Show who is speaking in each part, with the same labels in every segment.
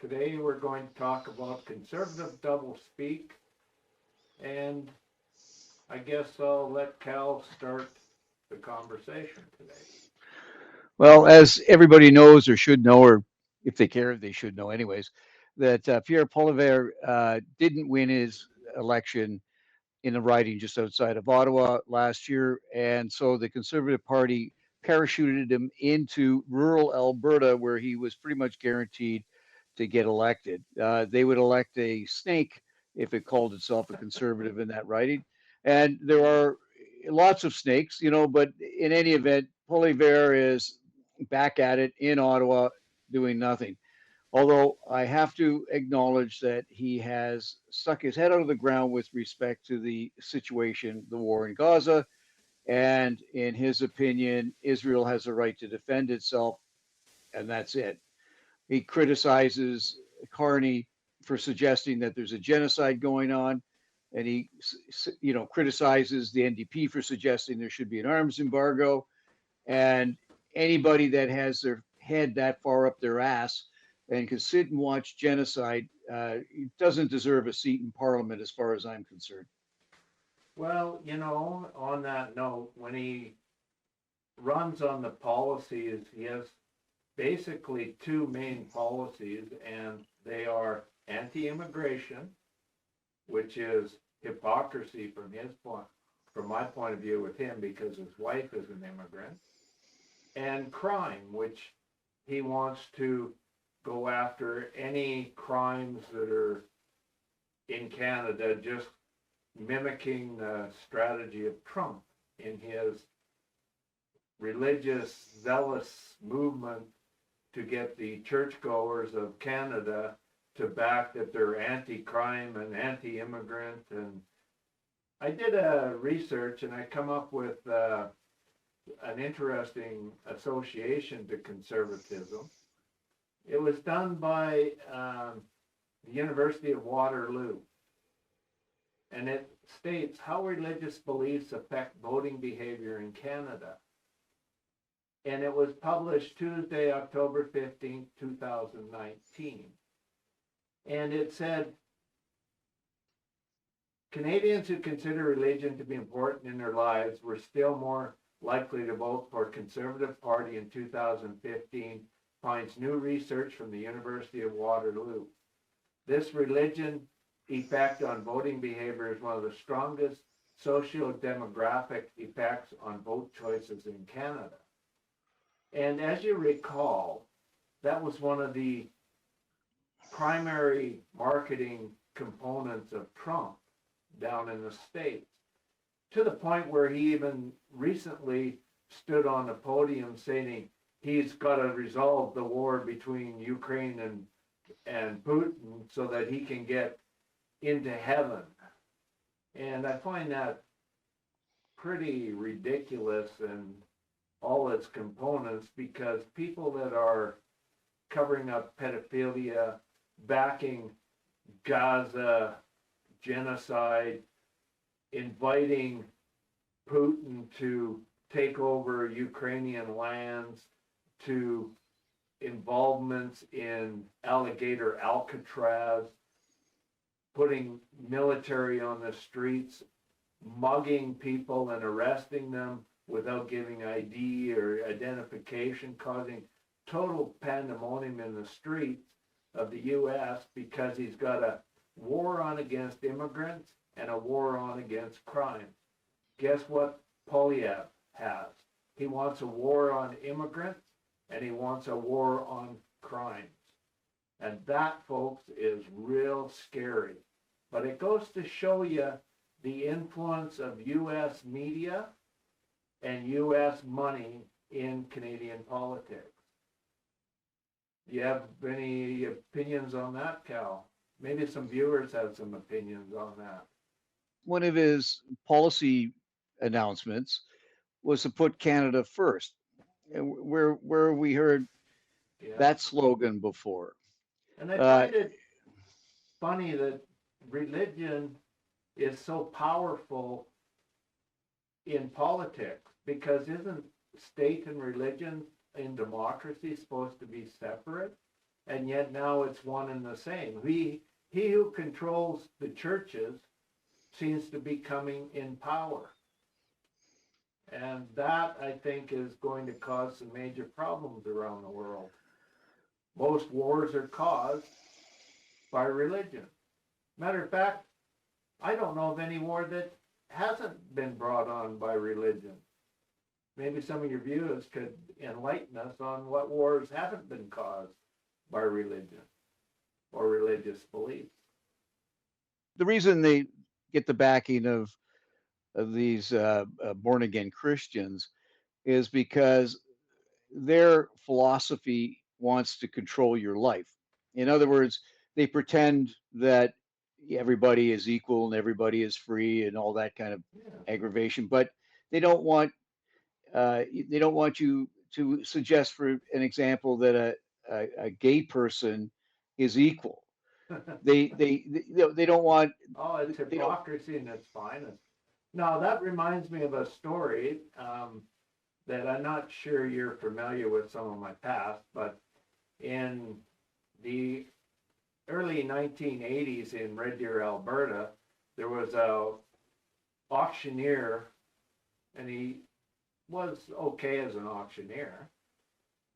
Speaker 1: Today we're going to talk about conservative doublespeak, and I guess I'll let Cal start the conversation today.
Speaker 2: Well, as everybody knows or should know, or if they care, they should know anyways, that Pierre Poilievre didn't win his election in a riding just outside of Ottawa last year. And so the Conservative Party parachuted him into rural Alberta, where he was pretty much guaranteed to get elected. They would elect a snake if it called itself a conservative in that riding. And there are lots of snakes, but in any event, Poilievre is back at it in Ottawa doing nothing. Although I have to acknowledge that he has stuck his head out of the ground with respect to the situation, the war in Gaza. And in his opinion, Israel has a right to defend itself, and that's it. He criticizes Carney for suggesting that there's a genocide going on, and he, criticizes the NDP for suggesting there should be an arms embargo. And anybody that has their head that far up their ass and can sit and watch genocide doesn't deserve a seat in Parliament, as far as I'm concerned.
Speaker 1: Well, on that note, when he runs on the policies, he has basically two main policies, and they are anti-immigration, which is hypocrisy from my point of view with him, because his wife is an immigrant, and crime, which he wants to go after any crimes that are in Canada, just mimicking the strategy of Trump in his religious, zealous movement to get the churchgoers of Canada to back that they're anti-crime and anti-immigrant. And I did a research and I come up with an interesting association to conservatism. It was done by the University of Waterloo, and it states how religious beliefs affect voting behavior in Canada. And it was published Tuesday, October 15th, 2019. And it said, Canadians who consider religion to be important in their lives were still more likely to vote for Conservative Party in 2015, finds new research from the University of Waterloo. This religion effect on voting behavior is one of the strongest socio-demographic effects on vote choices in Canada. And as you recall, that was one of the primary marketing components of Trump down in the States, to the point where he even recently stood on the podium saying he's got to resolve the war between Ukraine and Putin so that he can get into heaven. And I find that pretty ridiculous in all its components, because people that are covering up pedophilia, backing Gaza genocide, inviting Putin to take over Ukrainian lands, to involvements in Alligator Alcatraz, putting military on the streets, mugging people and arresting them without giving ID or identification, causing total pandemonium in the streets of the U.S. because he's got a war on against immigrants and a war on against crime. Guess what Poilievre has? He wants a war on immigrants and he wants a war on crimes. And that, folks, is real scary. But it goes to show you the influence of U.S. media and U.S. money in Canadian politics. Do you have any opinions on that, Cal? Maybe some viewers have some opinions on that.
Speaker 2: One of his policy announcements was to put Canada first, and where we heard
Speaker 1: Yeah.
Speaker 2: that slogan before.
Speaker 1: And I
Speaker 2: Uh,
Speaker 1: find it funny that religion is so powerful in politics, because isn't state and religion in democracy supposed to be separate? and yet now it's one and the same. He who controls the churches seems to be coming in power. And that, I think, is going to cause some major problems around the world. Most wars are caused by religion. Matter of fact, I don't know of any war that hasn't been brought on by religion. Maybe some of your viewers could enlighten us on what wars haven't been caused by religion or religious beliefs.
Speaker 2: The reason they get the backing of these born again Christians is because their philosophy wants to control your life. In other words, they pretend that everybody is equal and everybody is free and all that kind of
Speaker 1: Yeah.
Speaker 2: aggravation, but they don't want you to suggest, for an example, that a gay person is equal. They don't want.
Speaker 1: Oh, it's
Speaker 2: They don't.
Speaker 1: hypocrisy in its finest. Now, that reminds me of a story that I'm not sure you're familiar with some of my past, but in the early 1980s in Red Deer, Alberta, there was a auctioneer, and he was okay as an auctioneer,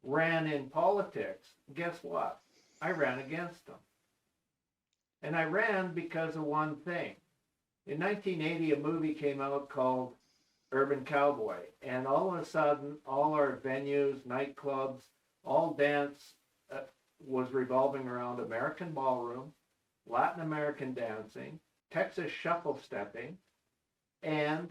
Speaker 1: ran in politics. Guess what? I ran against him. And I ran because of one thing. In 1980, a movie came out called Urban Cowboy, and all of a sudden, all our venues, nightclubs, all dance was revolving around American ballroom, Latin American dancing, Texas shuffle stepping, and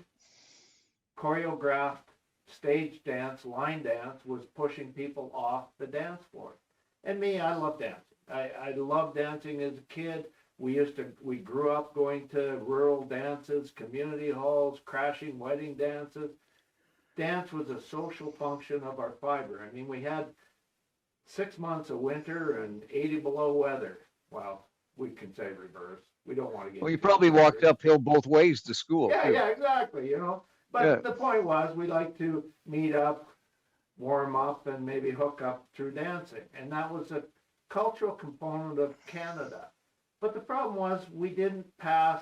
Speaker 1: choreographed stage dance, line dance was pushing people off the dance floor. And me, I love dancing. I loved dancing as a kid. We grew up going to rural dances, community halls, crashing wedding dances. Dance was a social function of our fiber. I mean, we had 6 months of winter and 80 below weather. Well, we can say reverse. We don't want to get.
Speaker 2: Well, you probably walked uphill both ways to school.
Speaker 1: Yeah,
Speaker 2: too.
Speaker 1: yeah, exactly. But
Speaker 2: Yeah.
Speaker 1: the point was, we like to meet up, warm up, and maybe hook up through dancing, and that was a cultural component of Canada. But the problem was we didn't pass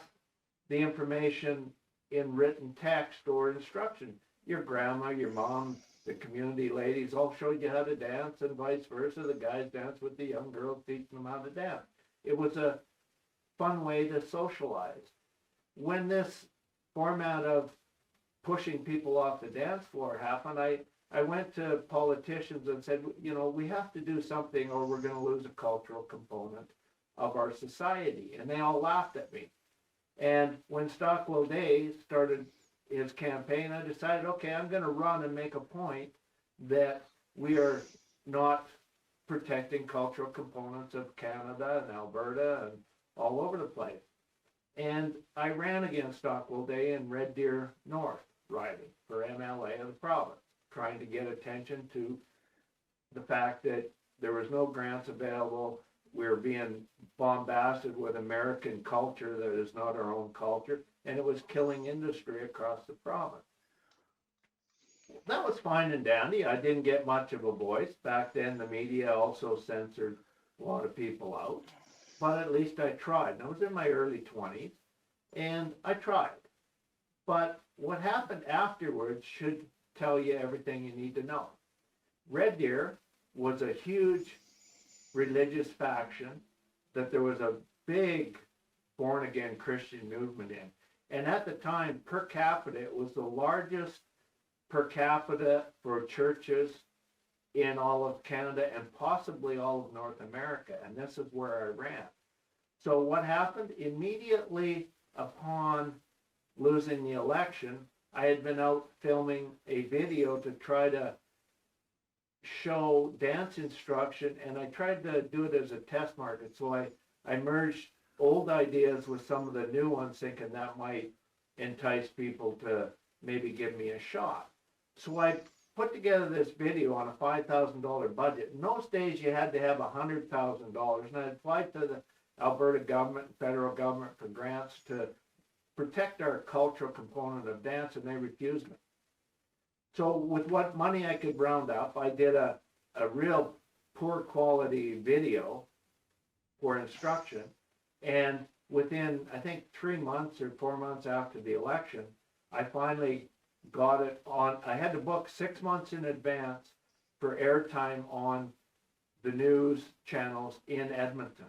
Speaker 1: the information in written text or instruction. Your grandma, your mom, the community ladies all showed you how to dance, and vice versa. The guys danced with the young girls, teaching them how to dance. It was a fun way to socialize. When this format of pushing people off the dance floor happened, I went to politicians and said, we have to do something or we're going to lose a cultural component of our society. And they all laughed at me. And when Stockwell Day started his campaign, I decided, okay, I'm going to run and make a point that we are not protecting cultural components of Canada and Alberta and all over the place. And I ran against Stockwell Day in Red Deer North riding for MLA of the province, trying to get attention to the fact that there was no grants available. We were being bombarded with American culture that is not our own culture, and it was killing industry across the province. That was fine and dandy. I didn't get much of a voice. Back then, the media also censored a lot of people out, but at least I tried. And I was in my early 20s, and I tried. But what happened afterwards should tell you everything you need to know. Red Deer was a huge religious faction that there was a big born-again Christian movement in. And at the time, per capita, it was the largest per capita for churches in all of Canada and possibly all of North America. And this is where I ran. So what happened? Immediately upon losing the election, I had been out filming a video to try to show dance instruction, and I tried to do it as a test market. So I merged old ideas with some of the new ones, thinking that might entice people to maybe give me a shot. So I put together this video on a $5,000 budget. In those days, you had to have $100,000, and I applied to the Alberta government and federal government for grants to protect our cultural component of dance, and they refused me. So with what money I could round up, I did a real poor quality video for instruction. And within, I think, 3 months or 4 months after the election, I finally got it on. I had to book 6 months in advance for airtime on the news channels in Edmonton.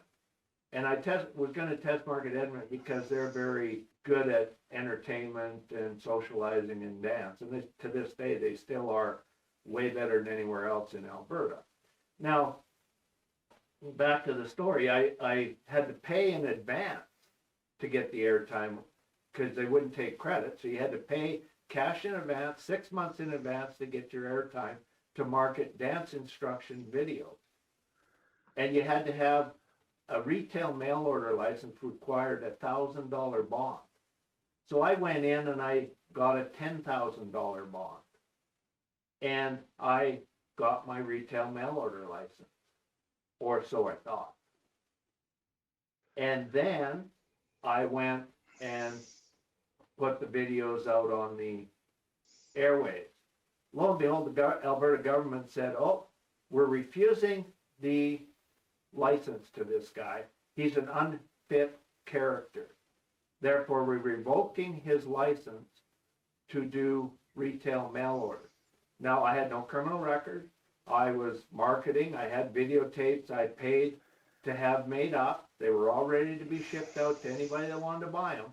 Speaker 1: And I was going to test market Edmonton because they're very good at entertainment and socializing and dance. And to this day, they still are way better than anywhere else in Alberta. Now, back to the story, I had to pay in advance to get the airtime because they wouldn't take credit. So you had to pay cash in advance, 6 months in advance to get your airtime to market dance instruction videos. And you had to have a retail mail order license required $1,000 bond. So I went in and I got a $10,000 bond. And I got my retail mail order license, or so I thought. And then I went and put the videos out on the airwaves. Lo and behold, the Alberta government said, oh, we're refusing the license to this guy. He's an unfit character. Therefore, we're revoking his license to do retail mail orders. Now, I had no criminal record. I was marketing. I had videotapes I paid to have made up. They were all ready to be shipped out to anybody that wanted to buy them.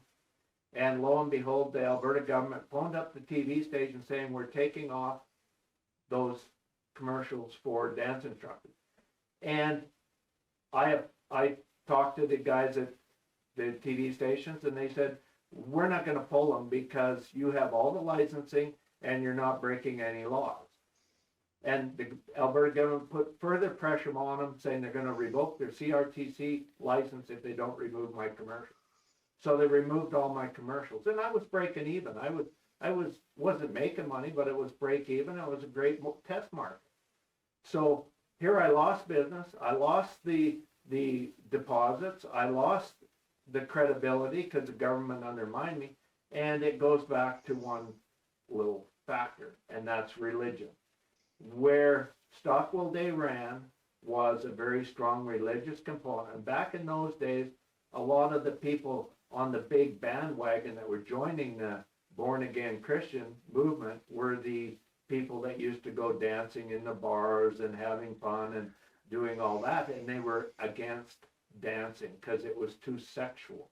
Speaker 1: And lo and behold, the Alberta government phoned up the TV station saying we're taking off those commercials for dance instructors. And I talked to the guys at the TV stations, and they said, we're not going to pull them because you have all the licensing and you're not breaking any laws. And the Alberta government put further pressure on them, saying they're going to revoke their CRTC license if they don't remove my commercials. So they removed all my commercials, and I was breaking even. I wasn't making money, but it was break even. It was a great test market. So here I lost business. I lost the deposits. I lost the credibility because the government undermined me. And it goes back to one little factor, and that's religion. Where Stockwell Day ran was a very strong religious component. And back in those days, a lot of the people on the big bandwagon that were joining the born-again Christian movement were the people that used to go dancing in the bars and having fun and doing all that, and they were against dancing because it was too sexual.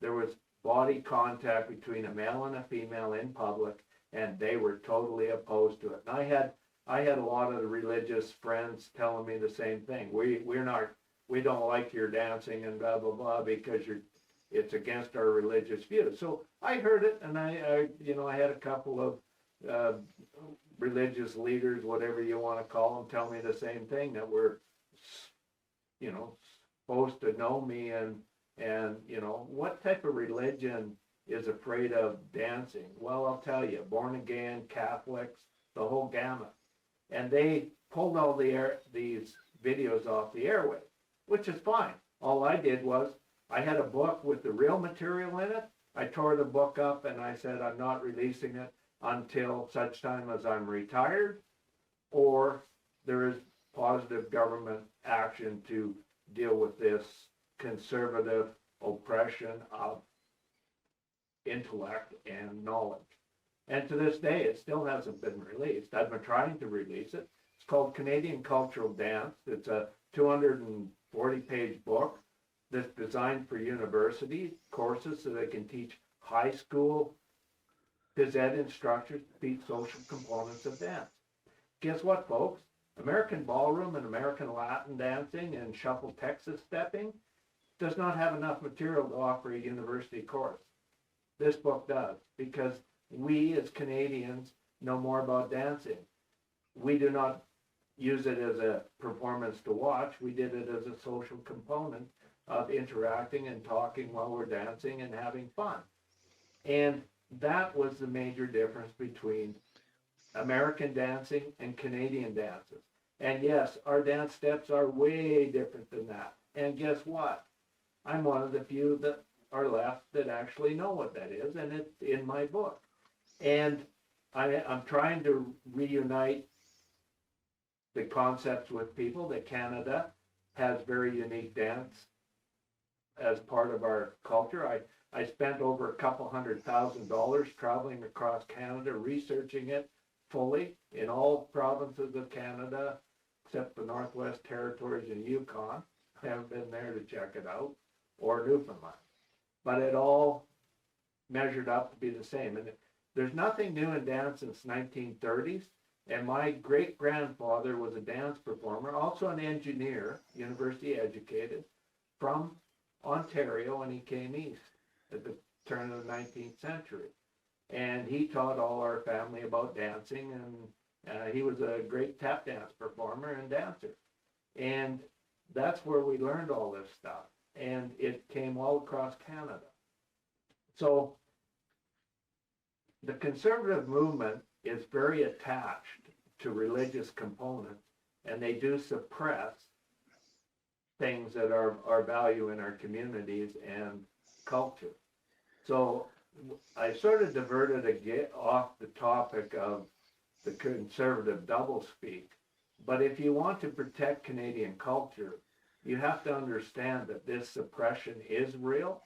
Speaker 1: There was body contact between a male and a female in public, and they were totally opposed to it. And I had a lot of the religious friends telling me the same thing. We don't like your dancing and blah blah blah because it's against our religious views. So I heard it, and I had a couple of religious leaders, whatever you want to call them, tell me the same thing, that we're, supposed to know me, and what type of religion is afraid of dancing? Well, I'll tell you, born again, Catholics, the whole gamut. And they pulled all these videos off the airway, which is fine. All I did was, I had a book with the real material in it. I tore the book up and I said, I'm not releasing it until such time as I'm retired or there is positive government action to deal with this conservative oppression of intellect and knowledge. And to this day, it still hasn't been released. I've been trying to release it. It's called Canadian Cultural Dance. It's a 240-page book that's designed for university courses so they can teach high school phys ed instructors to teach social components of dance. Guess what, folks? American ballroom and American Latin dancing and shuffle Texas stepping does not have enough material to offer a university course. This book does, because we as Canadians know more about dancing. We do not use it as a performance to watch. We did it as a social component of interacting and talking while we're dancing and having fun. And that was the major difference between American dancing and Canadian dances. And yes, our dance steps are way different than that. And guess what? I'm one of the few that are left that actually know what that is, and it's in my book. And I'm trying to reunite the concepts with people that Canada has very unique dance as part of our culture. I spent over $200,000 traveling across Canada, researching it fully in all provinces of Canada, except the Northwest Territories and Yukon. I haven't been there to check it out, or Newfoundland. But it all measured up to be the same. And there's nothing new in dance since 1930s. And my great-grandfather was a dance performer, also an engineer, university educated, from Ontario when he came east at the turn of the 19th century. And he taught all our family about dancing, and he was a great tap dance performer and dancer. And that's where we learned all this stuff. And it came all across Canada. So the conservative movement is very attached to religious components, and they do suppress things that are value in our communities and culture. So I sort of diverted off the topic of the conservative doublespeak, but if you want to protect Canadian culture, you have to understand that this suppression is real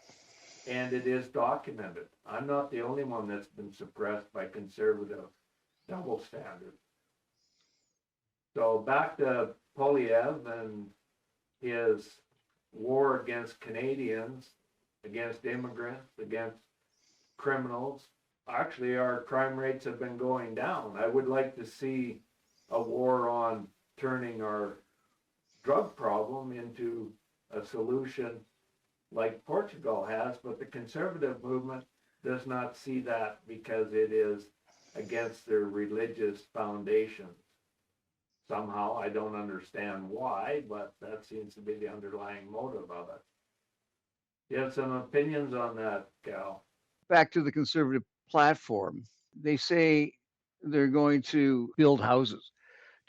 Speaker 1: and it is documented. I'm not the only one that's been suppressed by conservative double standards. So back to Poilievre and his war against Canadians, against immigrants, against criminals. Actually, our crime rates have been going down. I would like to see a war on turning our drug problem into a solution like Portugal has, but the conservative movement does not see that because it is against their religious foundations. Somehow, I don't understand why, but that seems to be the underlying motive of it. You have some opinions on that, Cal?
Speaker 2: Back to the conservative platform, they say they're going to build houses,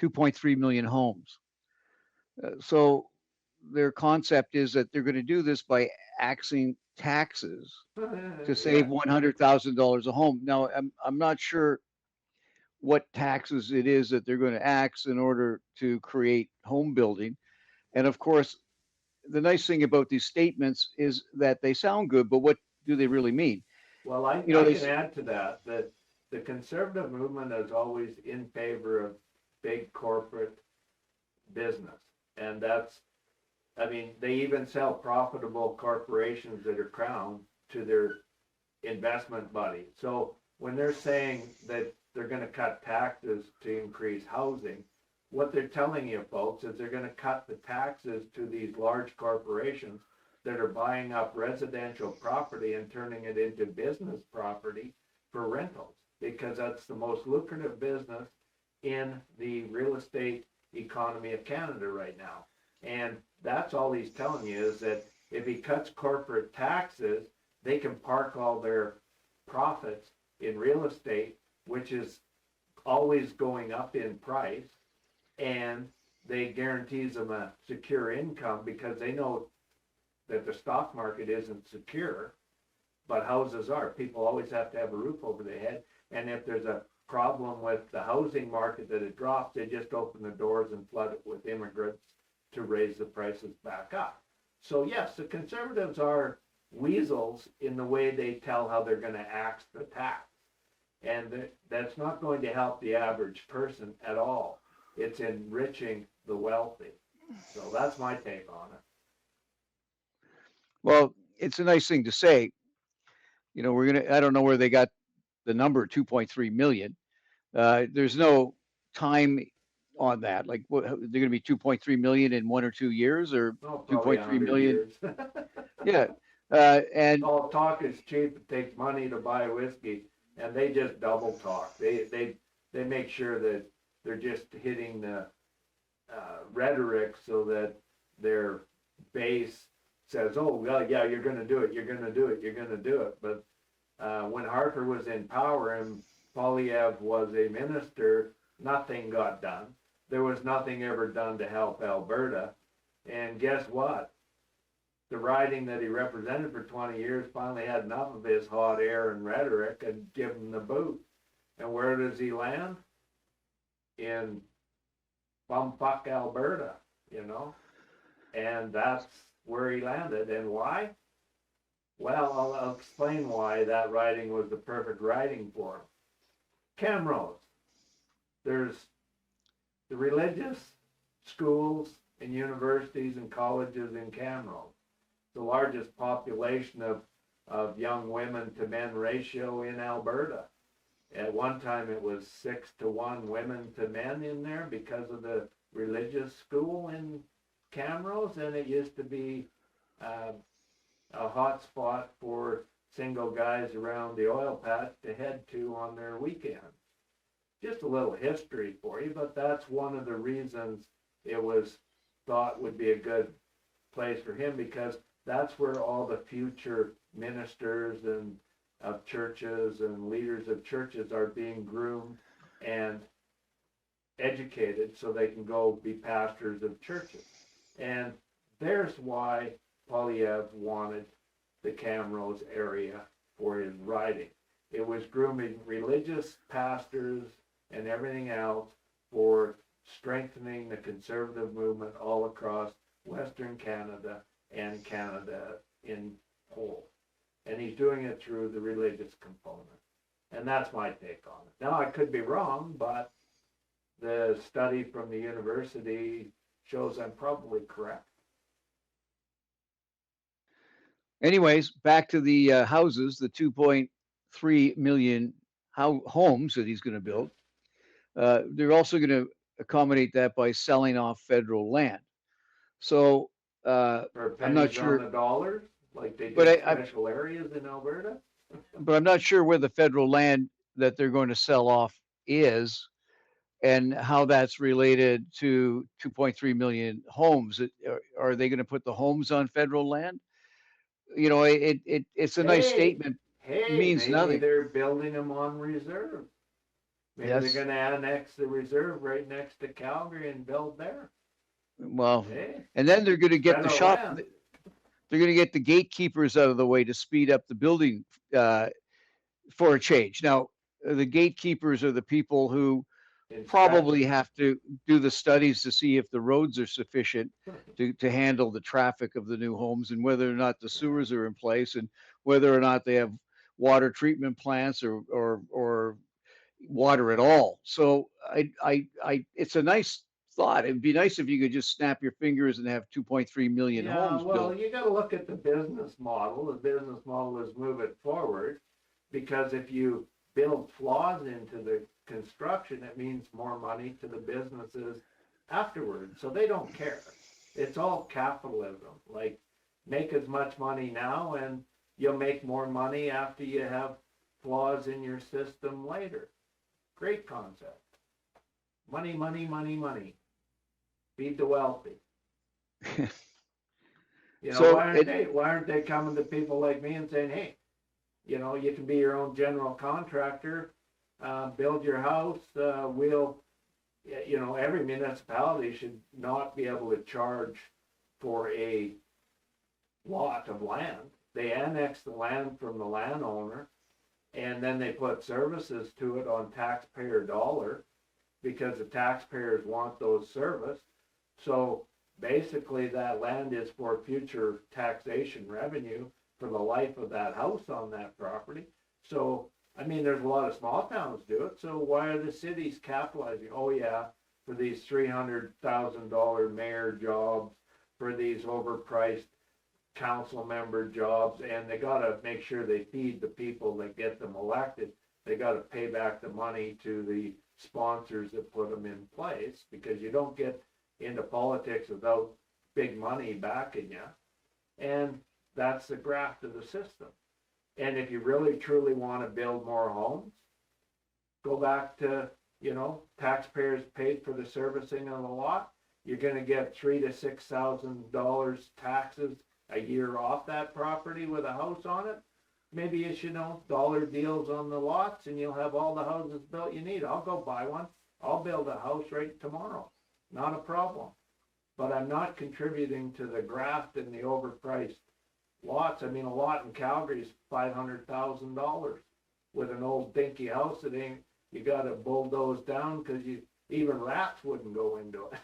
Speaker 2: 2.3 million homes. So their concept is that they're going to do this by axing taxes to save $100,000 a home. Now, I'm not sure what taxes it is that they're going to axe in order to create home building. And of course, the nice thing about these statements is that they sound good, but what do they really mean?
Speaker 1: Well, I can add to that the conservative movement is always in favor of big corporate business. And that's, I mean, they even sell profitable corporations that are crowned to their investment buddies. So when they're saying that they're going to cut taxes to increase housing, what they're telling you folks is they're going to cut the taxes to these large corporations that are buying up residential property and turning it into business property for rentals, because that's the most lucrative business in the real estate economy of Canada right now. And that's all he's telling you, is that if he cuts corporate taxes, they can park all their profits in real estate, which is always going up in price, and they guarantees them a secure income because they know that the stock market isn't secure, but houses are. People always have to have a roof over their head, and if there's a problem with the housing market that it drops, they just open the doors and flood it with immigrants to raise the prices back up. So yes, the conservatives are weasels in the way they tell how they're going to axe the tax. And that's not going to help the average person at all. It's enriching the wealthy. So that's my take on it.
Speaker 2: Well, it's a nice thing to say. You know, I don't know where they got the number 2.3 million. There's no time on that. Like, what, they're going to be 2.3 million in 1 or 2 years, or 2.3 million? Yeah. And
Speaker 1: all talk is cheap. It takes money to buy whiskey, and they just double talk. They make sure that they're just hitting the rhetoric so that their base says, oh, well, yeah, you're going to do it, you're going to do it, you're going to do it. But when Harper was in power and Poilievre was a minister, nothing got done. There was nothing ever done to help Alberta. And guess what? The riding that he represented for 20 years finally had enough of his hot air and rhetoric and give him the boot. And where does he land? In bumfuck Alberta, and that's where he landed. And why? Well, I'll explain why that riding was the perfect riding for him. Camrose. There's the religious schools and universities and colleges in Camrose. The largest population of young women to men ratio in Alberta. At one time it was 6-1 women to men in there because of the religious school in Camrose, and it used to be a hot spot for single guys around the oil patch to head to on their weekends. Just a little history for you, but that's one of the reasons it was thought would be a good place for him, because that's where all the future ministers and of churches and leaders of churches are being groomed and educated so they can go be pastors of churches. And there's why Poilievre wanted the Camrose area for his riding. It was grooming religious pastors and everything else for strengthening the conservative movement all across Western Canada and Canada in whole. And he's doing it through the religious component. And that's my take on it. Now, I could be wrong, but the study from the university shows I'm probably correct.
Speaker 2: Anyways, back to the houses, the 2.3 million homes that he's going to build. They're also going to accommodate that by selling off federal land. So I'm not sure
Speaker 1: on the dollar, like they do special areas in Alberta.
Speaker 2: But I'm not sure where the federal land that they're going to sell off is, and how that's related to 2.3 million homes. Are they going to put the homes on federal land? It's a nice statement. Means
Speaker 1: maybe
Speaker 2: nothing.
Speaker 1: They're building them on reserve. Maybe
Speaker 2: Yes.
Speaker 1: They're going to annex the reserve right next to Calgary and build there.
Speaker 2: Well, and then they're going to get the shop.
Speaker 1: Land.
Speaker 2: They're going to get the gatekeepers out of the way to speed up the building for a change. Now, the gatekeepers are the people who probably have to do the studies to see if the roads are sufficient to handle the traffic of the new homes, and whether or not the sewers are in place, and whether or not they have water treatment plants or water at all. So it's a nice thought. It'd be nice if you could just snap your fingers and have 2.3 million homes
Speaker 1: well,
Speaker 2: built.
Speaker 1: you got to look at the business model. The business model is move it forward, because if you build flaws into the construction, it means more money to the businesses afterwards. So they don't care. It's all capitalism. Like, make as much money now and you'll make more money after you have flaws in your system later. Great concept. Money, money, money, money. Feed the wealthy. Why aren't they coming to people like me and saying, hey, you can be your own general contractor, build your house, every municipality should not be able to charge for a lot of land. They annex the land from the landowner, and then they put services to it on taxpayer dollar, because the taxpayers want those services. So basically that land is for future taxation revenue for the life of that house on that property. So, there's a lot of small towns do it. So why are the cities capitalizing? Oh yeah, for these $300,000 mayor jobs, for these overpriced council member jobs, and they got to make sure they feed the people that get them elected. They got to pay back the money to the sponsors that put them in place, because you don't get into politics without big money backing you. And that's the graft of the system. And if you really truly want to build more homes, go back to, taxpayers paid for the servicing of the lot. You're going to get $3,000 to $6,000 taxes a year off that property with a house on it. Maybe you should dollar deals on the lots, and you'll have all the houses built you need. I'll go buy one. I'll build a house right tomorrow. Not a problem. But I'm not contributing to the graft and the overpriced lots. A lot in Calgary is $500,000 with an old dinky house that you got to bulldoze down because even rats wouldn't go into it,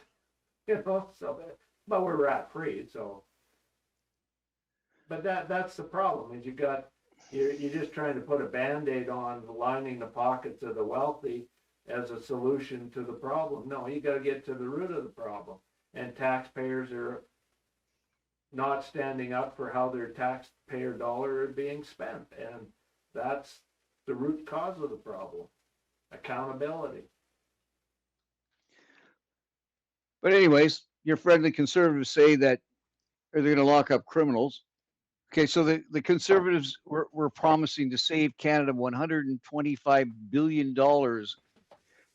Speaker 1: you know, so, but we're rat free, so. But that's the problem, is you're just trying to put a Band-Aid on lining the pockets of the wealthy as a solution to the problem. No, you gotta get to the root of the problem. And taxpayers are not standing up for how their taxpayer dollar are being spent. And that's the root cause of the problem. Accountability.
Speaker 2: But anyways, your friendly conservatives say that they're going to lock up criminals. Okay, so the conservatives were promising to save Canada $125 billion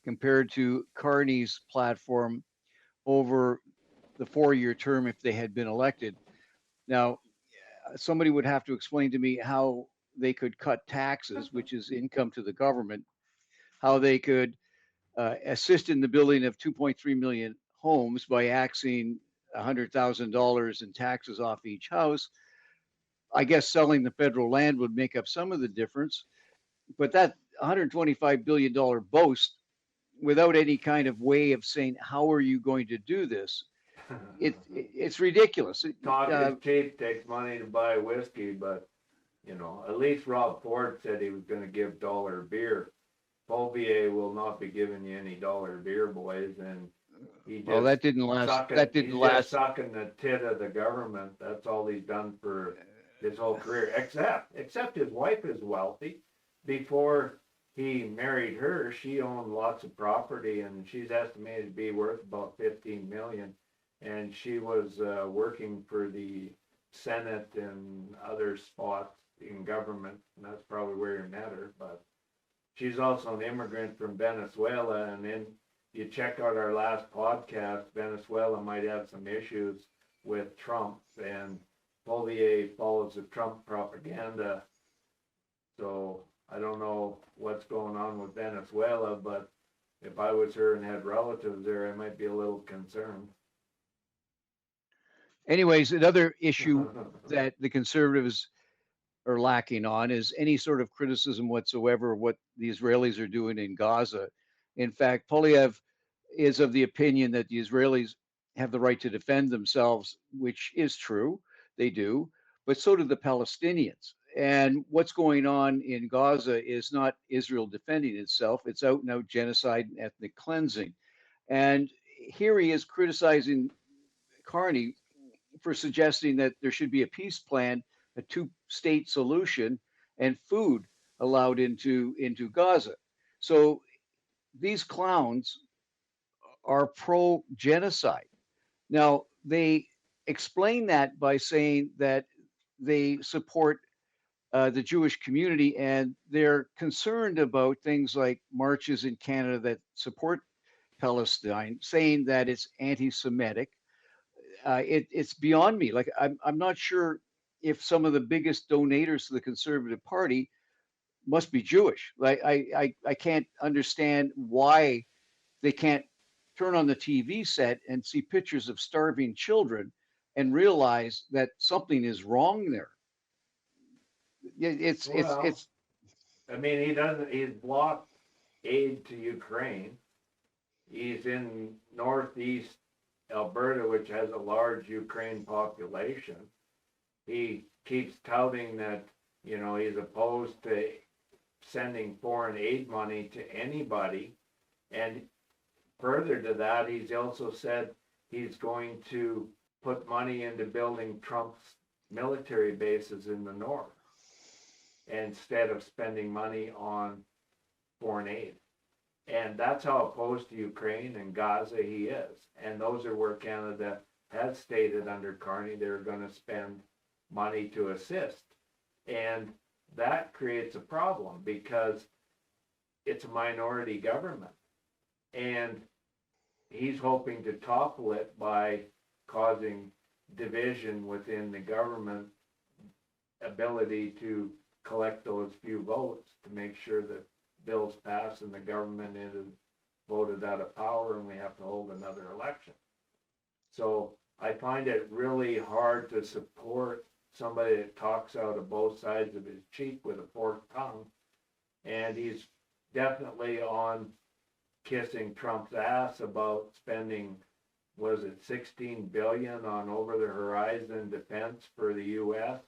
Speaker 2: compared to Carney's platform over the 4-year term if they had been elected. Now, somebody would have to explain to me how they could cut taxes, which is income to the government, how they could assist in the building of 2.3 million homes by axing $100,000 in taxes off each house. I guess selling the federal land would make up some of the difference, but that $125 billion boast, without any kind of way of saying, how are you going to do this? It's ridiculous.
Speaker 1: Talk is cheap, takes money to buy whiskey, but, you know, at least Rob Ford said he was gonna give dollar beer. Poilievre will not be giving you any dollar beer, boys, and he
Speaker 2: Well,
Speaker 1: just
Speaker 2: that didn't last. That didn't
Speaker 1: he's just
Speaker 2: last.
Speaker 1: sucking the tit of the government. That's all he's done for his whole career, except his wife is wealthy. Before he married her, she owned lots of property, and she's estimated to be worth about 15 million. And she was working for the Senate and other spots in government, and that's probably where he met her. But she's also an immigrant from Venezuela, and then you check out our last podcast, Venezuela might have some issues with Trump, and Poilievre follows the Trump propaganda. So I don't know what's going on with Venezuela, but if I was her and had relatives there, I might be a little concerned.
Speaker 2: Anyways, another issue that the conservatives are lacking on is any sort of criticism whatsoever of what the Israelis are doing in Gaza. In fact, Poilievre is of the opinion that the Israelis have the right to defend themselves, which is true, they do, but so do the Palestinians. And what's going on in Gaza is not Israel defending itself, it's out and out genocide and ethnic cleansing. And here he is criticizing Carney for suggesting that there should be a peace plan, a two-state solution, and food allowed into Gaza. So these clowns are pro-genocide. Now, they explain that by saying that they support the Jewish community and they're concerned about things like marches in Canada that support Palestine, saying that it's anti-Semitic. It's beyond me. Like I'm not sure if some of the biggest donators to the Conservative Party must be Jewish. Like I can't understand why they can't turn on the TV set and see pictures of starving children and realize that something is wrong there. It's.
Speaker 1: I mean, he's blocked aid to Ukraine. He's in northeast Alberta, which has a large Ukraine population. He keeps touting that, you know, he's opposed to sending foreign aid money to anybody. And further to that, he's also said he's going to put money into building Trump's military bases in the north instead of spending money on foreign aid. And that's how opposed to Ukraine and Gaza he is. And those are where Canada has stated under Carney they're going to spend money to assist. And that creates a problem because it's a minority government. And he's hoping to topple it by causing division within the government ability to collect those few votes to make sure that bills pass and the government is voted out of power and we have to hold another election. So I find it really hard to support somebody that talks out of both sides of his cheek with a forked tongue. And he's definitely on kissing Trump's ass about spending, was it 16 billion on over the horizon defense for the US,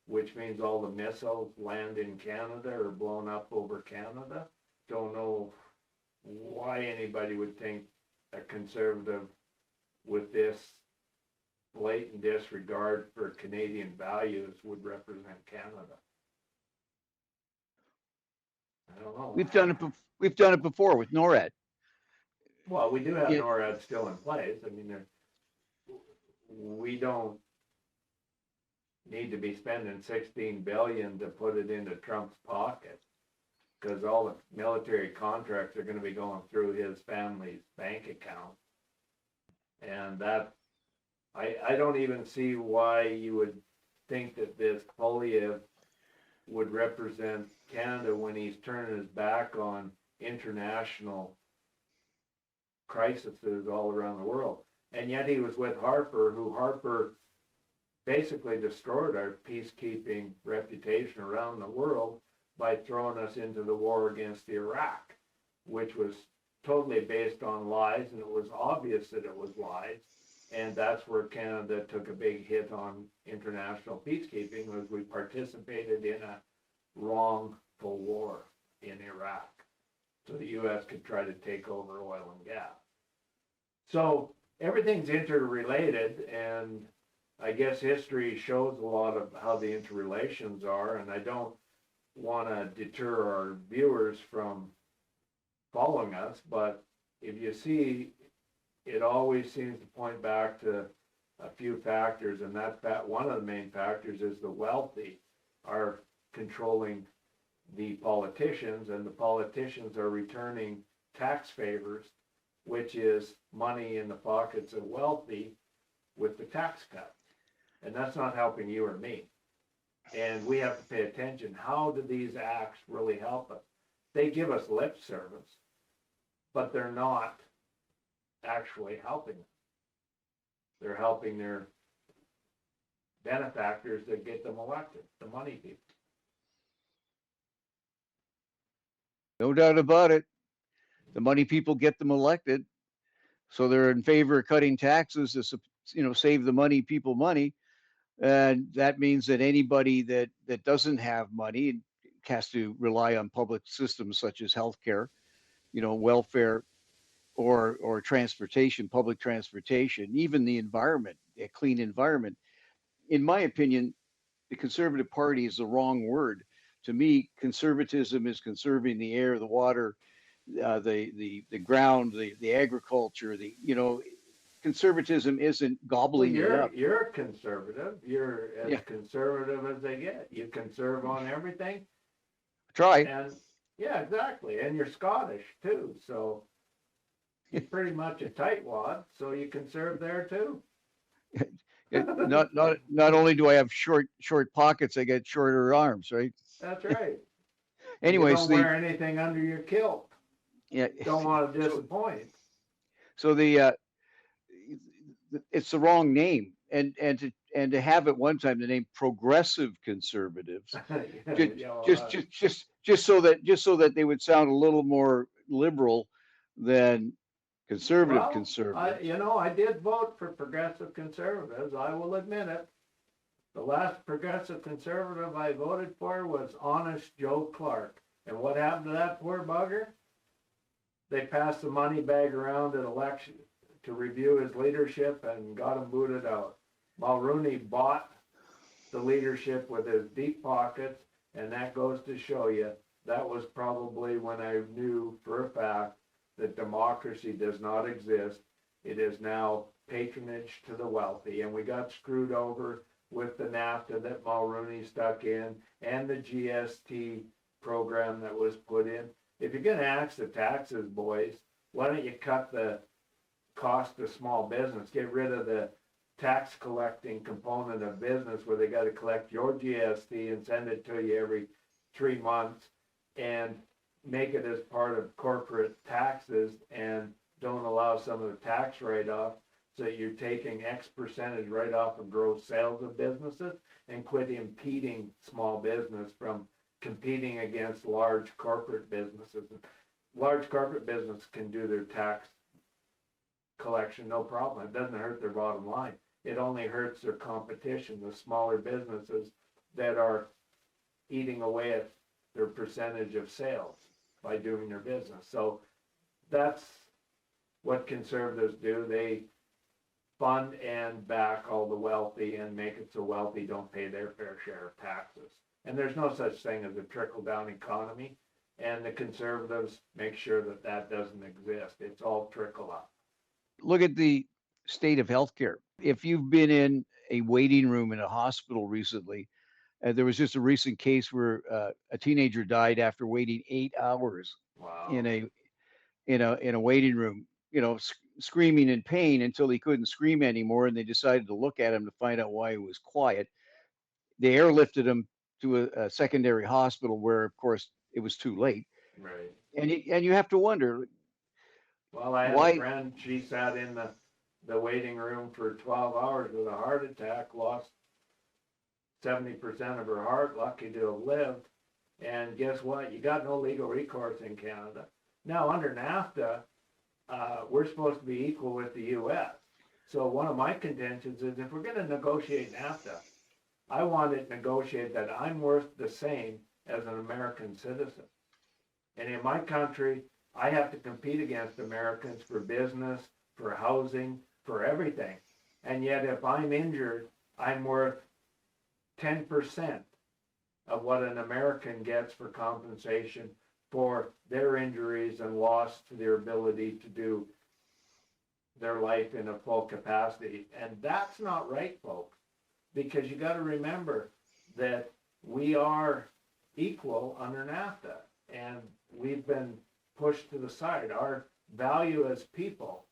Speaker 1: which means all the missiles land in Canada or blown up over Canada. Don't know why anybody would think a conservative with this blatant disregard for Canadian values would represent Canada. I don't know.
Speaker 2: We've done it before with NORAD.
Speaker 1: Well, we do have
Speaker 2: Yeah.
Speaker 1: NORAD still in place. I mean, we don't need to be spending 16 billion to put it into Trump's pocket, because all the military contracts are going to be going through his family's bank account. And that, I don't even see why you would think that this Poilievre would represent Canada when he's turning his back on international crises all around the world. And yet he was with Harper, who Harper basically destroyed our peacekeeping reputation around the world by throwing us into the war against Iraq, which was totally based on lies, and it was obvious that it was lies. And that's where Canada took a big hit on international peacekeeping, was we participated in a wrongful war in Iraq, so the U.S. could try to take over oil and gas. So everything's interrelated, and I guess history shows a lot of how the interrelations are, and I don't want to deter our viewers from following us, but if you see, it always seems to point back to a few factors, and that's one of the main factors is the wealthy are controlling the politicians, and the politicians are returning tax favors, which is money in the pockets of wealthy with the tax cuts. And that's not helping you or me. And we have to pay attention. How do these acts really help us? They give us lip service, but they're not actually helping us. They're helping their benefactors that get them elected, the money people.
Speaker 2: No doubt about it. The money people get them elected, so they're in favor of cutting taxes to save the money people money, and that means that anybody that doesn't have money has to rely on public systems such as healthcare, welfare, or transportation, public transportation, even the environment, a clean environment. In my opinion, the Conservative Party is the wrong word. To me, conservatism is conserving the air, the water, the ground, the agriculture. Conservatism isn't gobbling it up.
Speaker 1: You're conservative. You're as conservative as they get. You conserve on everything.
Speaker 2: Try.
Speaker 1: And yeah, exactly. And you're Scottish too, so you're pretty much a tightwad. So you conserve there too.
Speaker 2: Not only do I have short pockets, I get shorter arms, right?
Speaker 1: That's right.
Speaker 2: Anyways,
Speaker 1: you don't wear anything under your kilt.
Speaker 2: Yeah.
Speaker 1: Don't want to disappoint.
Speaker 2: So it's the wrong name, and to have at one time the name progressive conservatives, just so that they would sound a little more liberal than conservative.
Speaker 1: I did vote for progressive conservatives. I will admit it. The last progressive conservative I voted for was Honest Joe Clark. And what happened to that poor bugger? They passed the money bag around at election to review his leadership and got him booted out. Mulroney bought the leadership with his deep pockets, and that goes to show you that was probably when I knew for a fact that democracy does not exist. It is now patronage to the wealthy, and we got screwed over with the NAFTA that Mulroney stuck in and the GST program that was put in. If you're going to axe the taxes, boys, why don't you cut the cost of small business, get rid of the tax collecting component of business where they got to collect your GST and send it to you every 3 months, and make it as part of corporate taxes, and don't allow some of the tax write-off, so you're taking X percentage right off of gross sales of businesses, and quit impeding small business from competing against large corporate businesses. large corporate business can do their tax collection, no problem. It doesn't hurt their bottom line. It only hurts their competition, the smaller businesses that are eating away at their percentage of sales by doing their business. So that's what conservatives do. They fund and back all the wealthy and make it so wealthy don't pay their fair share of taxes. And there's no such thing as a trickle-down economy. And the conservatives make sure that that doesn't exist. It's all trickle up.
Speaker 2: Look at the state of healthcare. If you've been in a waiting room in a hospital recently, there was just a recent case where a teenager died after waiting 8 hours
Speaker 1: Wow.
Speaker 2: in a waiting room, screaming in pain until he couldn't scream anymore, and they decided to look at him to find out why he was quiet. They airlifted him to a secondary hospital where, of course, it was too late.
Speaker 1: Right.
Speaker 2: And you have to wonder
Speaker 1: Well, I had a
Speaker 2: why.
Speaker 1: friend, she sat in the waiting room for 12 hours with a heart attack, lost 70% of her heart, lucky to have lived. And guess what? You got no legal recourse in Canada. Now, under NAFTA, we're supposed to be equal with the U.S. So one of my contentions is if we're going to negotiate NAFTA, I want it negotiated that I'm worth the same as an American citizen. And in my country, I have to compete against Americans for business, for housing, for everything. And yet if I'm injured, I'm worth 10% of what an American gets for compensation for their injuries and loss to their ability to do their life in a full capacity. And that's not right, folks, because you got to remember that we are equal under NAFTA, and we've been pushed to the side. Our value as people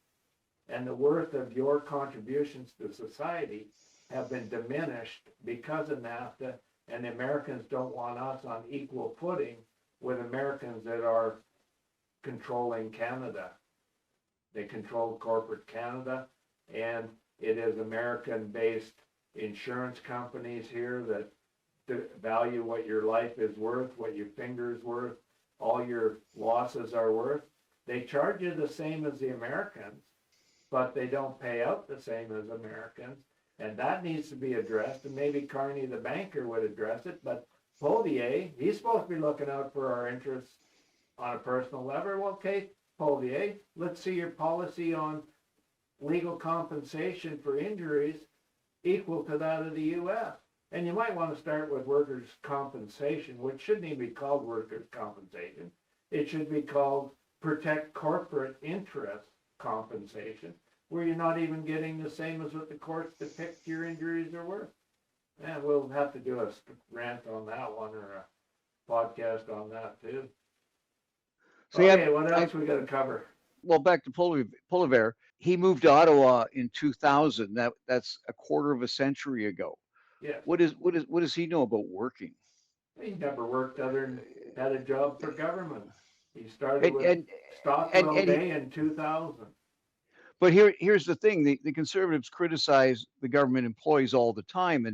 Speaker 1: and the worth of your contributions to society have been diminished because of NAFTA, and the Americans don't want us on equal footing with Americans that are controlling Canada. They control corporate Canada, and it is American-based insurance companies here that value what your life is worth, what your finger's worth, all your losses are worth. They charge you the same as the Americans, but they don't pay out the same as Americans. And that needs to be addressed, and maybe Carney the banker would address it, but Poilievre, he's supposed to be looking out for our interests on a personal level. Well, okay, Poilievre, let's see your policy on legal compensation for injuries equal to that of the U.S. And you might want to start with workers' compensation, which shouldn't even be called workers' compensation. It should be called protect corporate interest compensation, where you're not even getting the same as what the courts depict your injuries are worth. And we'll have to do a rant on that one or a podcast on that too.
Speaker 2: So
Speaker 1: okay, what else we got to cover?
Speaker 2: Well, back to Poilievre, he moved to Ottawa in 2000. That's a quarter of a century ago.
Speaker 1: Yes.
Speaker 2: What does he know about working?
Speaker 1: He never worked other than had a job for government. He started with Stockwell Day in 2000.
Speaker 2: But here's the thing: the conservatives criticize the government employees all the time,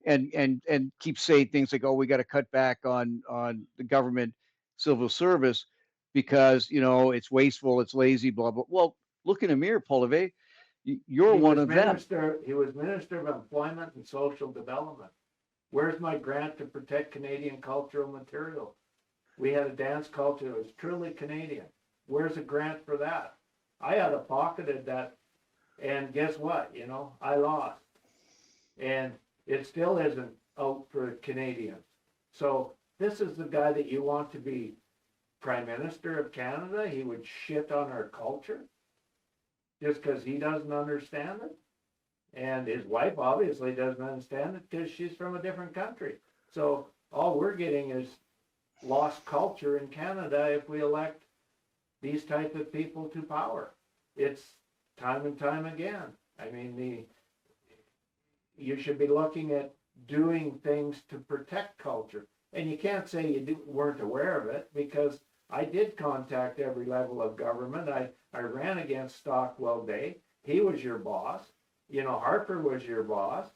Speaker 2: and keep saying things like, "Oh, we got to cut back on the government civil service because it's wasteful, it's lazy, blah blah." Well, look in a mirror, Poilievre. You're one of them.
Speaker 1: He was Minister of Employment and Social Development. Where's my grant to protect Canadian cultural material? We had a dance culture that was truly Canadian. Where's a grant for that? I had pocketed that, and guess what? I lost. And it still isn't out for Canadians. So this is the guy that you want to be Prime Minister of Canada? He would shit on our culture just because he doesn't understand it? And his wife obviously doesn't understand it because she's from a different country. So all we're getting is lost culture in Canada if we elect these type of people to power. It's time and time again. I mean, you should be looking at doing things to protect culture. And you can't say you weren't aware of it, because I did contact every level of government. I ran against Stockwell Day. He was your boss. Harper was your boss.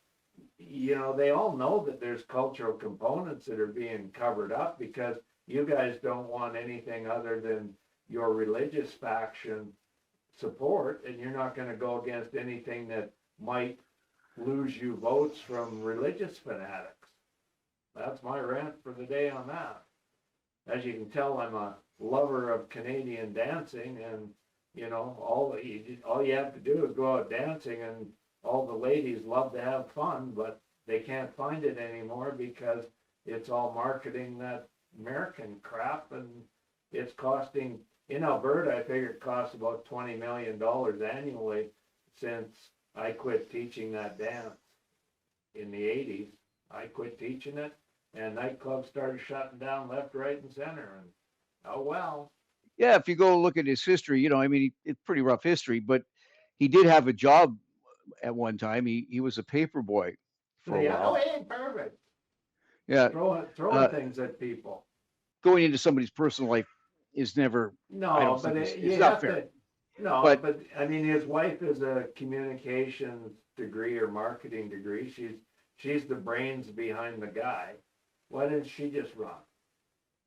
Speaker 1: They all know that there's cultural components that are being covered up because you guys don't want anything other than your religious faction support, and you're not gonna go against anything that might lose you votes from religious fanatics. That's my rant for the day on that. As you can tell, I'm a lover of Canadian dancing, and all you have to do is go out dancing, and all the ladies love to have fun, but they can't find it anymore because it's all marketing that American crap, and it's costing, in Alberta, I figure it costs about $20 million annually since I quit teaching that dance in the 80s. I quit teaching it, and nightclubs started shutting down left, right, and center, and oh well.
Speaker 2: Yeah, if you go look at his history, I mean, it's pretty rough history, but he did have a job at one time. He was a paper boy for a
Speaker 1: Yeah, oh,
Speaker 2: while.
Speaker 1: hey, perfect.
Speaker 2: Yeah,
Speaker 1: Throwing things at people.
Speaker 2: going into somebody's personal life is never. I
Speaker 1: No,
Speaker 2: don't
Speaker 1: but
Speaker 2: think it's
Speaker 1: you
Speaker 2: not
Speaker 1: have
Speaker 2: fair.
Speaker 1: to. No,
Speaker 2: But
Speaker 1: but I mean, his wife is a communications degree or marketing degree. She's the brains behind the guy. Why didn't she just run?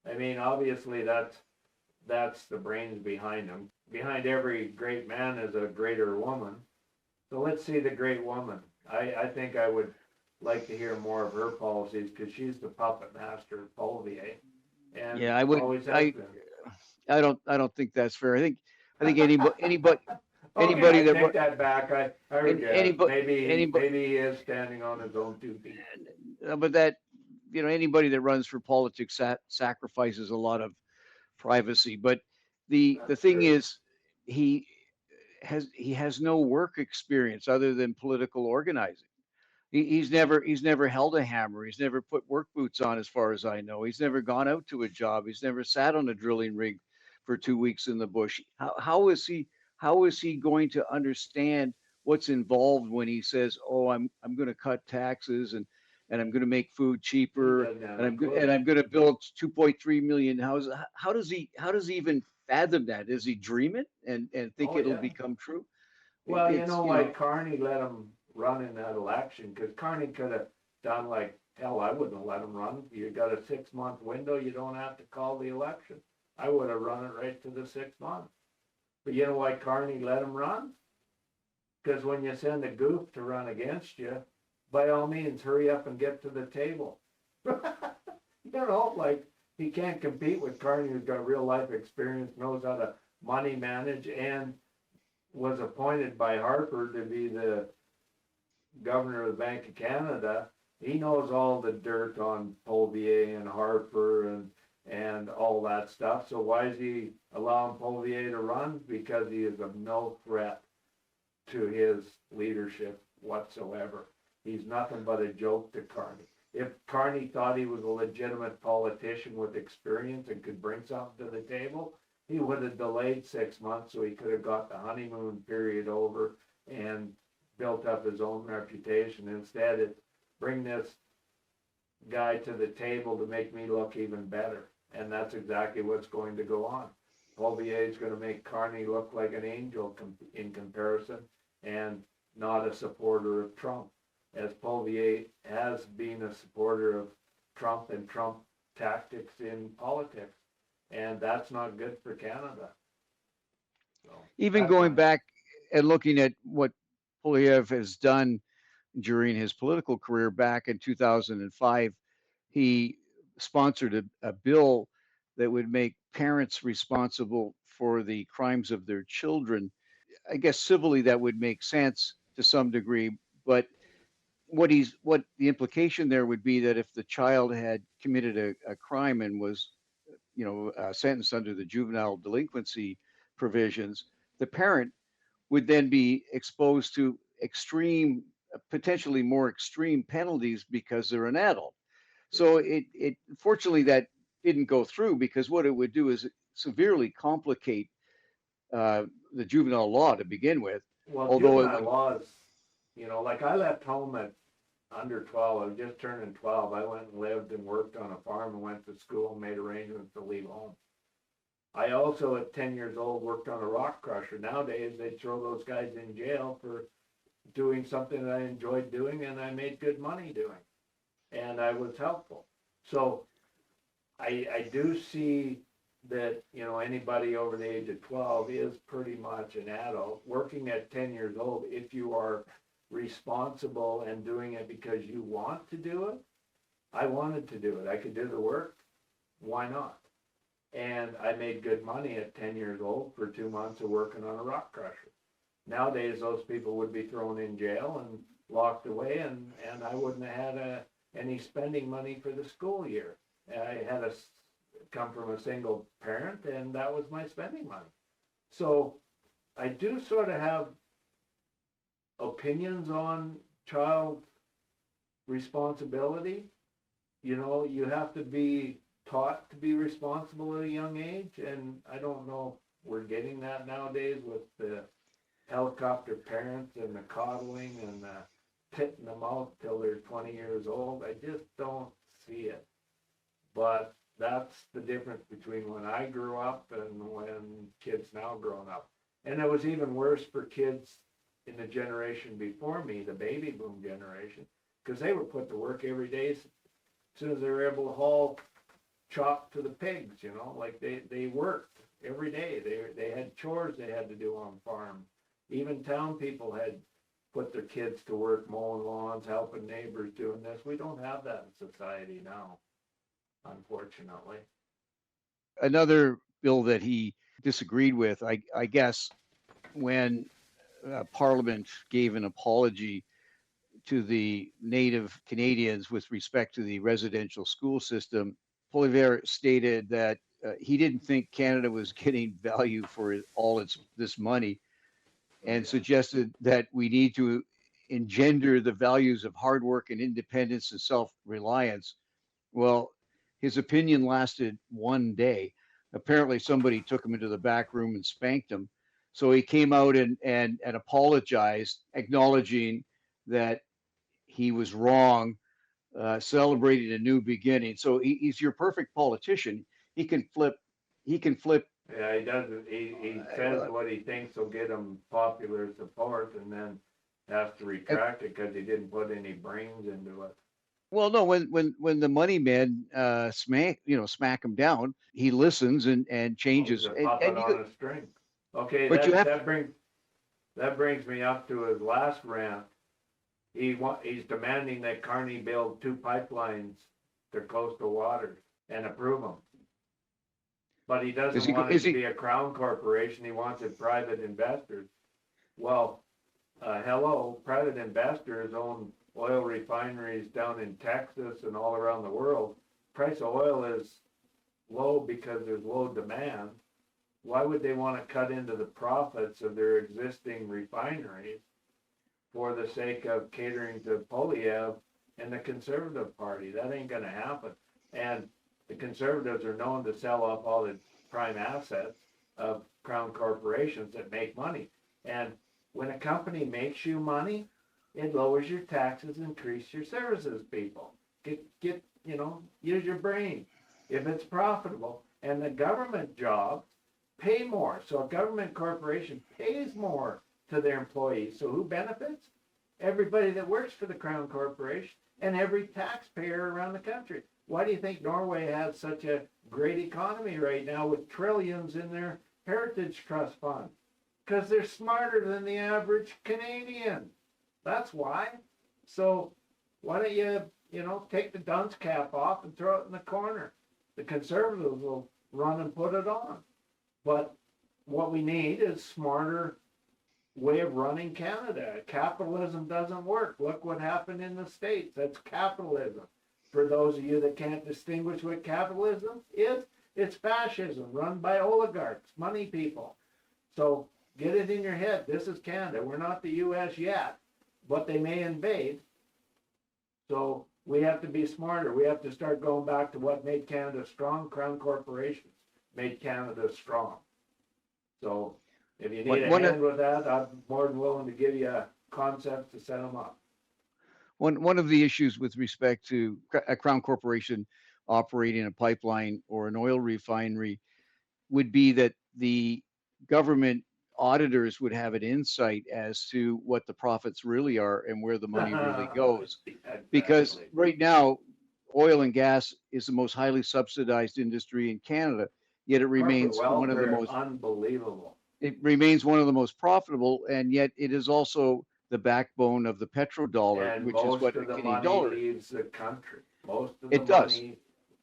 Speaker 1: I mean, obviously that's the brains behind him. Behind every great man is a greater woman. So let's see the great woman. I think I would like to hear more of her policies because she's the puppet master of Poilievre, and
Speaker 2: yeah, I would.
Speaker 1: always has
Speaker 2: I
Speaker 1: been.
Speaker 2: I don't think that's fair. I think anybody
Speaker 1: Okay, I
Speaker 2: that
Speaker 1: take that back. I regret it.
Speaker 2: anybody,
Speaker 1: Maybe he is standing on his own 2 feet.
Speaker 2: but that anybody that runs for politics sacrifices a lot of privacy. But the
Speaker 1: That's
Speaker 2: thing
Speaker 1: true.
Speaker 2: is, he he has no work experience other than political organizing. He's never held a hammer. He's never put work boots on, as far as I know. He's never gone out to a job. He's never sat on a drilling rig for 2 weeks in the bush. How is he going to understand what's involved when he says, "Oh, I'm going to cut taxes and I'm going to make food
Speaker 1: He
Speaker 2: cheaper
Speaker 1: doesn't have
Speaker 2: and
Speaker 1: a clue.
Speaker 2: I'm going to build 2.3 million houses." How does he even fathom that? Does he dream it and think
Speaker 1: Oh
Speaker 2: it'll
Speaker 1: yeah.
Speaker 2: become true?
Speaker 1: Well,
Speaker 2: It's
Speaker 1: why Carney let him run in that election? Because Carney could have done like hell. I wouldn't have let him run. You got a 6 month window. You don't have to call the election. I would have run it right to the 6 months. But you know why Carney let him run? Because when you send a goof to run against you, by all means, hurry up and get to the table. Like he can't compete with Carney, who's got real life experience, knows how to money manage, and was appointed by Harper to be the governor of the Bank of Canada. He knows all the dirt on Poilievre and Harper and all that stuff. So why is he allowing Poilievre to run? Because he is of no threat to his leadership whatsoever. He's nothing but a joke to Carney. If Carney thought he was a legitimate politician with experience and could bring something to the table, he would have delayed 6 months so he could have got the honeymoon period over and built up his own reputation. Instead, it's bring this guy to the table to make me look even better. And that's exactly what's going to go on. Poilievre is going to make Carney look like an angel in comparison and not a supporter of Trump, as Poilievre has been a supporter of Trump and Trump tactics in politics. And that's not good for Canada. So
Speaker 2: even
Speaker 1: that's
Speaker 2: going
Speaker 1: my
Speaker 2: back and looking at what Poilievre has done during his political career back in 2005, he sponsored a bill that would make parents responsible for the crimes of their children. I guess civilly that would make sense to some degree, but what the implication there would be that if the child had committed a crime and was sentenced under the juvenile delinquency provisions, the parent would then be exposed to potentially more extreme penalties because they're an adult. So it fortunately that didn't go through, because what it would do is severely complicate the juvenile law to begin with.
Speaker 1: well,
Speaker 2: Although it
Speaker 1: juvenile
Speaker 2: would,
Speaker 1: laws, like I left home at under 12. I was just turning 12. I went and lived and worked on a farm and went to school and made arrangements to leave home. I also, at 10 years old, worked on a rock crusher. Nowadays, they throw those guys in jail for doing something that I enjoyed doing and I made good money doing. And I was helpful. So I do see that, you know, anybody over the age of 12 is pretty much an adult. Working at 10 years old, if you are responsible and doing it because you want to do it, I wanted to do it. I could do the work. Why not? And I made good money at 10 years old for 2 months of working on a rock crusher. Nowadays, those people would be thrown in jail and locked away, and I wouldn't have had any spending money for the school year. I had come from a single parent, and that was my spending money. So I do sort of have opinions on child responsibility. You know, you have to be taught to be responsible at a young age, and I don't know if we're getting that nowadays with the helicopter parents and the coddling and the titting them out till they're 20 years old. I just don't see it. But that's the difference between when I grew up and when kids now growing up. And it was even worse for kids in the generation before me, the baby boom generation, because they were put to work every day as soon as they were able to haul chop to the pigs, you know, like they worked every day. They had chores they had to do on farm. Even town people had put their kids to work mowing lawns, helping neighbors doing this. We don't have that in society now, unfortunately.
Speaker 2: Another bill that he disagreed with, I guess, when Parliament gave an apology to the Native Canadians with respect to the residential school system, Poilievre stated that he didn't think Canada was getting value for this money, and suggested that we need to engender the values of hard work and independence and self-reliance. Well, his opinion lasted one day. Apparently, somebody took him into the back room and spanked him. So he came out and apologized, acknowledging that he was wrong, celebrating a new beginning. So he's your perfect politician. He can flip. He can flip.
Speaker 1: Yeah, he doesn't. He says what he thinks will get him popular support, and then has to retract it because he didn't put any brains into it.
Speaker 2: Well, no, when the money men smack him down, he listens and changes.
Speaker 1: He's a puppet on a string. Okay,
Speaker 2: But
Speaker 1: that brings me up to his last rant. He's demanding that Carney build 2 pipelines to coastal waters and approve them. But he doesn't want it to be a crown corporation. He wants it private investors. Well, hello, private investors own oil refineries down in Texas and all around the world. Price of oil is low because there's low demand. Why would they want to cut into the profits of their existing refineries for the sake of catering to Poilievre and the Conservative Party? That ain't going to happen. And the Conservatives are known to sell off all the prime assets of crown corporations that make money. And when a company makes you money, it lowers your taxes, increase your services, people. Use your brain. If it's profitable, and the government jobs pay more. So a government corporation pays more to their employees. So who benefits? Everybody that works for the crown corporation and every taxpayer around the country. Why do you think Norway has such a great economy right now with trillions in their heritage trust fund? Because they're smarter than the average Canadian. That's why. So why don't you, take the dunce cap off and throw it in the corner? The Conservatives will run and put it on. But what we need is smarter way of running Canada. Capitalism doesn't work. Look what happened in the States. That's capitalism. For those of you that can't distinguish what capitalism is, it's fascism run by oligarchs, money people. So get it in your head. This is Canada. We're not the U.S. yet, but they may invade. So we have to be smarter. We have to start going back to what made Canada strong. Crown corporations made Canada strong. So if you need a hand with that, I'm more than willing to give you a concept to set them up.
Speaker 2: One of the issues with respect to a crown corporation operating a pipeline or an oil refinery would be that the government auditors would have an insight as to what the profits really are and where the money really goes.
Speaker 1: Exactly.
Speaker 2: Because right now, oil and gas is the most highly subsidized industry in Canada. yet it
Speaker 1: Corporate
Speaker 2: remains one of the
Speaker 1: welfare,
Speaker 2: most
Speaker 1: unbelievable.
Speaker 2: it remains one of the most profitable, and yet it is also the backbone of the petrodollar,
Speaker 1: And
Speaker 2: which is
Speaker 1: most
Speaker 2: what the
Speaker 1: of the
Speaker 2: Canadian
Speaker 1: money
Speaker 2: dollar is.
Speaker 1: leaves the country. Most of the
Speaker 2: It does.
Speaker 1: money,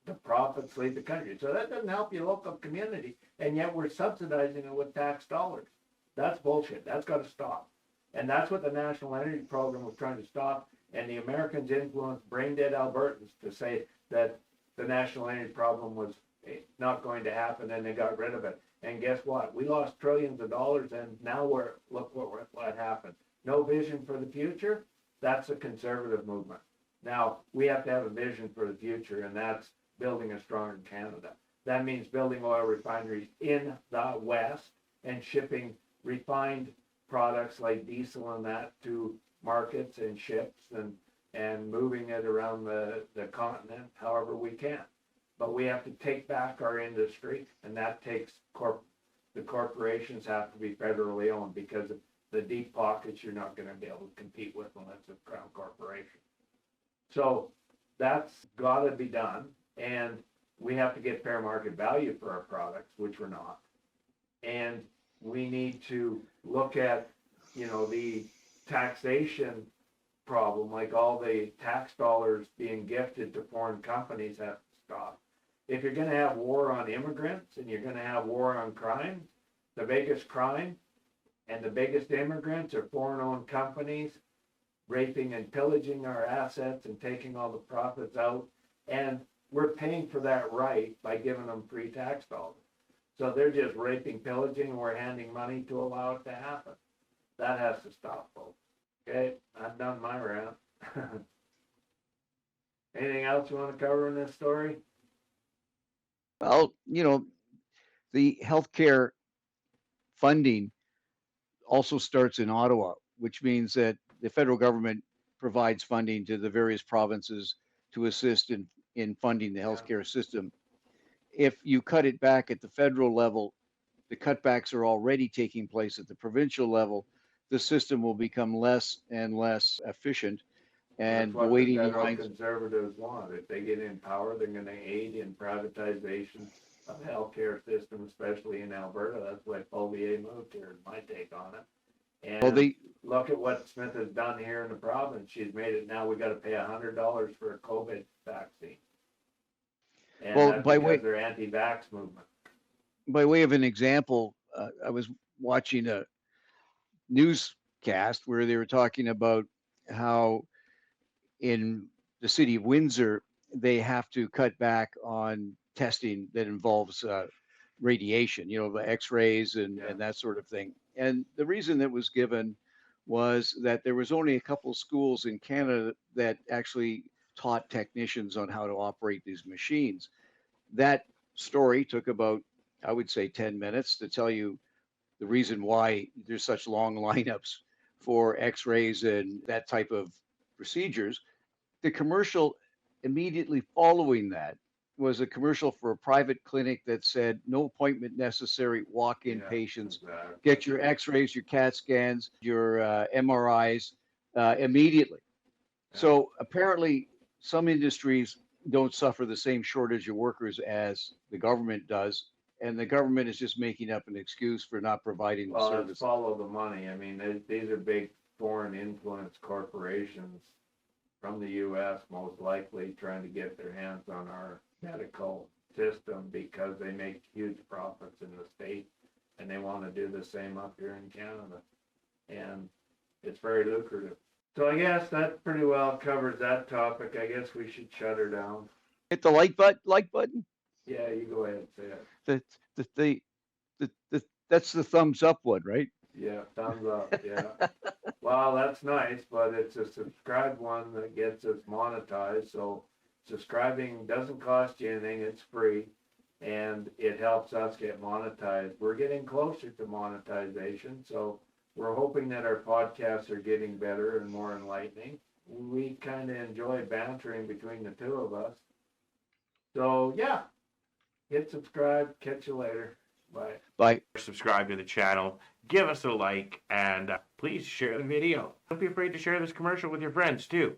Speaker 1: the profits leave the country. So that doesn't help your local community, and yet we're subsidizing it with tax dollars. That's bullshit. That's got to stop. And that's what the National Energy Program was trying to stop. And the Americans influenced brain dead Albertans to say that the National Energy Problem was not going to happen, and they got rid of it. And guess what? We lost trillions of dollars, and now look what happened. No vision for the future. That's a conservative movement. Now we have to have a vision for the future, and that's building a stronger Canada. That means building oil refineries in the West and shipping refined products like diesel and that to markets and ships and moving it around the continent however we can. But we have to take back our industry, and that takes the corporations have to be federally owned, because of the deep pockets you're not going to be able to compete with unless it's a crown corporation. So that's got to be done, and we have to get fair market value for our products, which we're not. And we need to look at, the taxation problem, like all the tax dollars being gifted to foreign companies have to stop. If you're going to have war on immigrants and you're going to have war on crime, the biggest crime and the biggest immigrants are foreign-owned companies raping and pillaging our assets and taking all the profits out. And we're paying for that right by giving them free tax dollars. So they're just raping, pillaging, and we're handing money to allow it to happen. That has to stop, folks. Okay, I've done my rant. Anything else you want to cover in this story?
Speaker 2: Well, the healthcare funding also starts in Ottawa, which means that the federal government provides funding to the various provinces to assist in funding the healthcare system. If you cut it back at the federal level, the cutbacks are already taking place at the provincial level. The system will become less and less efficient, and the waiting
Speaker 1: That's what the federal
Speaker 2: lines.
Speaker 1: conservatives want. If they get in power, they're going to aid in privatization of the healthcare system, especially in Alberta. That's why Poilievre moved here, is my take on it. And
Speaker 2: Well,
Speaker 1: look at what Smith has done here in the province. She's made it now we got to pay $100 for a COVID vaccine. And
Speaker 2: well,
Speaker 1: that's because they're anti-vax movement.
Speaker 2: by way of an example, I was watching a newscast where they were talking about how in the city of Windsor, they have to cut back on testing that involves radiation, the x-rays and that sort of thing. And the reason that was given was that there was only a couple schools in Canada that actually taught technicians on how to operate these machines. That story took about, I would say, 10 minutes to tell you the reason why there's such long lineups for x-rays and that type of procedures. The commercial immediately following that was a commercial for a private clinic that said no appointment necessary, walk-in patients,
Speaker 1: exactly.
Speaker 2: Get your x-rays, your CAT scans, your MRIs immediately. So apparently some industries don't suffer the same shortage of workers as the government does, and the government is just making up an excuse for not providing the service.
Speaker 1: Let's follow the money. I mean, these are big foreign influence corporations from the U.S. most likely trying to get their hands on our medical system because they make huge profits in the States, and they want to do the same up here in Canada. And it's very lucrative. So I guess that pretty well covers that topic. I guess we should shut her down.
Speaker 2: Hit the like button.
Speaker 1: Yeah, you go ahead and say it.
Speaker 2: That's the thumbs up one, right?
Speaker 1: Yeah, thumbs up. Yeah. Well, that's nice, but it's a subscribed one that gets us monetized. So subscribing doesn't cost you anything. It's free, and it helps us get monetized. We're getting closer to monetization, so we're hoping that our podcasts are getting better and more enlightening. We kind of enjoy bantering between the two of us. So yeah, hit subscribe. Catch you later. Bye.
Speaker 2: Bye.
Speaker 3: Subscribe to the channel, give us a like, and please share the video. Don't be afraid to share this commercial with your friends too.